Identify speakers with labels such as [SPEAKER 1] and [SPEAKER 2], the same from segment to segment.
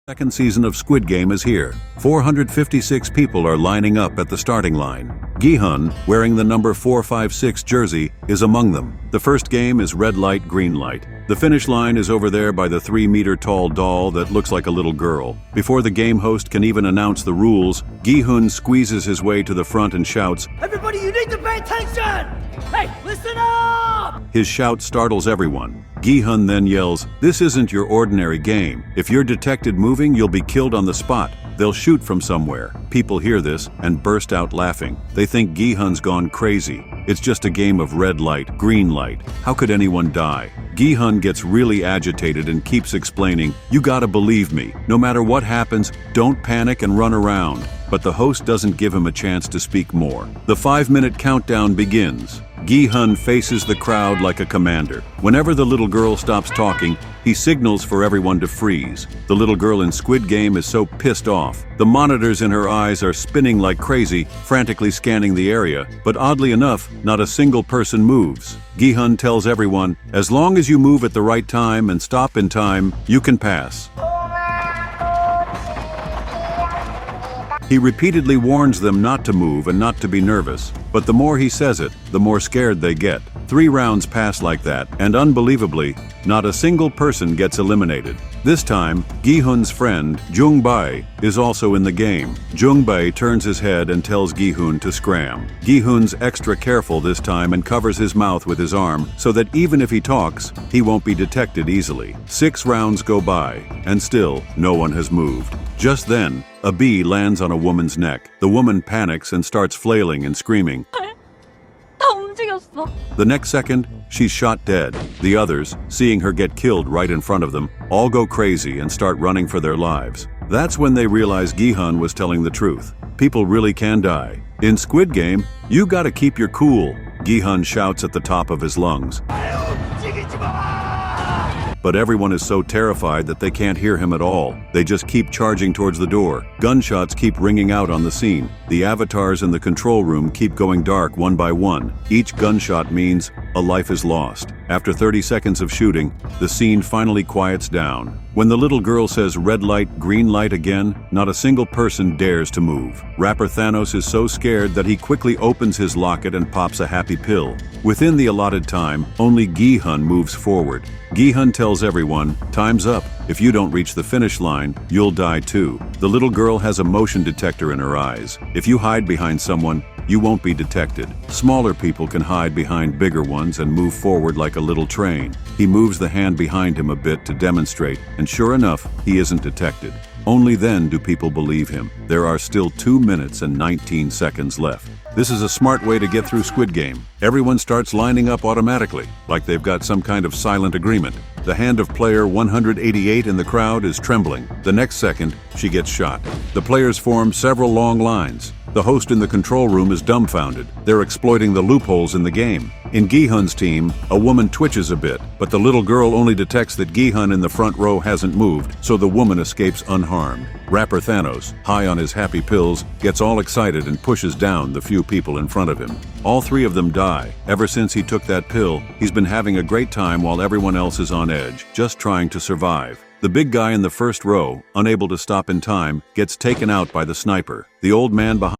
[SPEAKER 1] Second season of Squid Game is here. 456 people are lining up at the starting line. Gi-hun, wearing the number 456 jersey, is among them. The first game is red light, green light. The finish line is over there by the 3-meter-tall doll that looks like a little girl. Before the game host can even announce the rules, Gi-hun squeezes his way to the front and shouts,
[SPEAKER 2] "Everybody, you need to pay attention! Hey, listen up!"
[SPEAKER 1] His shout startles everyone. Gi-hun then yells, "This isn't your ordinary game. If you're detected moving, you'll be killed on the spot. They'll shoot from somewhere." People hear this and burst out laughing. They think Gi-hun's gone crazy. It's just a game of red light, green light. How could anyone die? Gi-hun gets really agitated and keeps explaining, "You gotta believe me. No matter what happens, don't panic and run around." But the host doesn't give him a chance to speak more. The 5-minute countdown begins. Gi-hun faces the crowd like a commander. Whenever the little girl stops talking, he signals for everyone to freeze. The little girl in Squid Game is so pissed off. The monitors in her eyes are spinning like crazy, frantically scanning the area, but oddly enough, not a single person moves. Gi-hun tells everyone, "As long as you move at the right time and stop in time, you can pass." He repeatedly warns them not to move and not to be nervous, but the more he says it, the more scared they get. 3 rounds pass like that, and unbelievably, not a single person gets eliminated. This time, Gi-hun's friend, Jung-bae, is also in the game. Jung-bae turns his head and tells Gi-hun to scram. Gi-hun's extra careful this time and covers his mouth with his arm so that even if he talks, he won't be detected easily. 6 rounds go by, and still, no one has moved. Just then, a bee lands on a woman's neck. The woman panics and starts flailing and screaming.
[SPEAKER 3] 다 움직였어.
[SPEAKER 1] The next second, she's shot dead. The others, seeing her get killed right in front of them, all go crazy and start running for their lives. That's when they realize Gi-hun was telling the truth. People really can die. In Squid Game, you gotta keep your cool, Gi-hun shouts at the top of his lungs. But everyone is so terrified that they can't hear him at all. They just keep charging towards the door. Gunshots keep ringing out on the scene. The avatars in the control room keep going dark one by one. Each gunshot means a life is lost. After 30 seconds of shooting, the scene finally quiets down. When the little girl says red light, green light again, not a single person dares to move. Rapper Thanos is so scared that he quickly opens his locket and pops a happy pill. Within the allotted time, only Gi-hun moves forward. Gi-hun tells everyone, "Time's up. If you don't reach the finish line, you'll die too." The little girl has a motion detector in her eyes. If you hide behind someone, you won't be detected. Smaller people can hide behind bigger ones and move forward like a little train. He moves the hand behind him a bit to demonstrate, and sure enough, he isn't detected. Only then do people believe him. There are still 2 minutes and 19 seconds left. This is a smart way to get through Squid Game. Everyone starts lining up automatically, like they've got some kind of silent agreement. The hand of player 188 in the crowd is trembling. The next second, she gets shot. The players form several long lines. The host in the control room is dumbfounded. They're exploiting the loopholes in the game. In Gi-hun's team, a woman twitches a bit, but the little girl only detects that Gi-hun in the front row hasn't moved, so the woman escapes unharmed. Rapper Thanos, high on his happy pills, gets all excited and pushes down the few people in front of him. All 3 of them die. Ever since he took that pill, he's been having a great time while everyone else is on edge, just trying to survive. The big guy in the first row, unable to stop in time, gets taken out by the sniper. The old man behind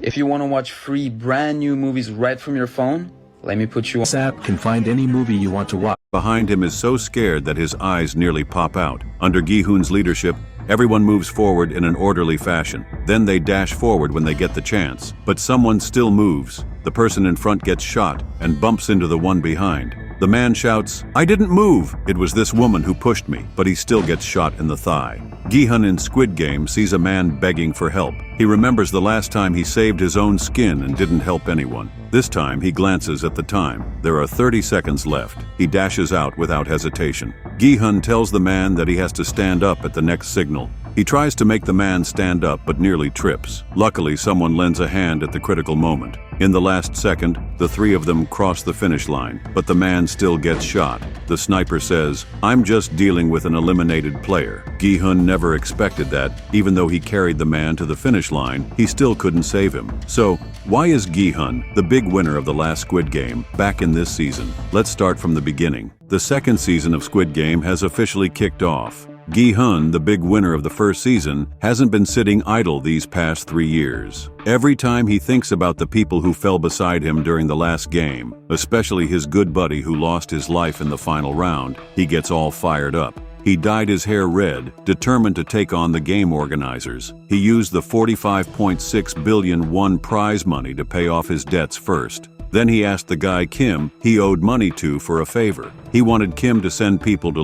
[SPEAKER 4] If you want to watch free brand new movies right from your phone, let me put you on.
[SPEAKER 5] This app can find any movie you want to watch.
[SPEAKER 1] behind him is so scared that his eyes nearly pop out. Under Gi-hun's leadership, everyone moves forward in an orderly fashion. Then they dash forward when they get the chance. But someone still moves. The person in front gets shot and bumps into the one behind. The man shouts, "I didn't move! It was this woman who pushed me," but he still gets shot in the thigh. Gi-hun in Squid Game sees a man begging for help. He remembers the last time he saved his own skin and didn't help anyone. This time he glances at the time. There are 30 seconds left. He dashes out without hesitation. Gi-hun tells the man that he has to stand up at the next signal. He tries to make the man stand up but nearly trips. Luckily, someone lends a hand at the critical moment. In the last second, the 3 of them cross the finish line, but the man still gets shot. The sniper says, "I'm just dealing with an eliminated player." Gi-hun never expected that. Even though he carried the man to the finish line, he still couldn't save him. So, why is Gi-hun, the big winner of the last Squid Game, back in this season? Let's start from the beginning. The second season of Squid Game has officially kicked off. Gi-hun, the big winner of the first season, hasn't been sitting idle these past 3 years. Every time he thinks about the people who fell beside him during the last game, especially his good buddy who lost his life in the final round, he gets all fired up. He dyed his hair red, determined to take on the game organizers. He used the 45.6 billion won prize money to pay off his debts first. Then he asked the guy Kim he owed money to for a favor. He wanted Kim to send people to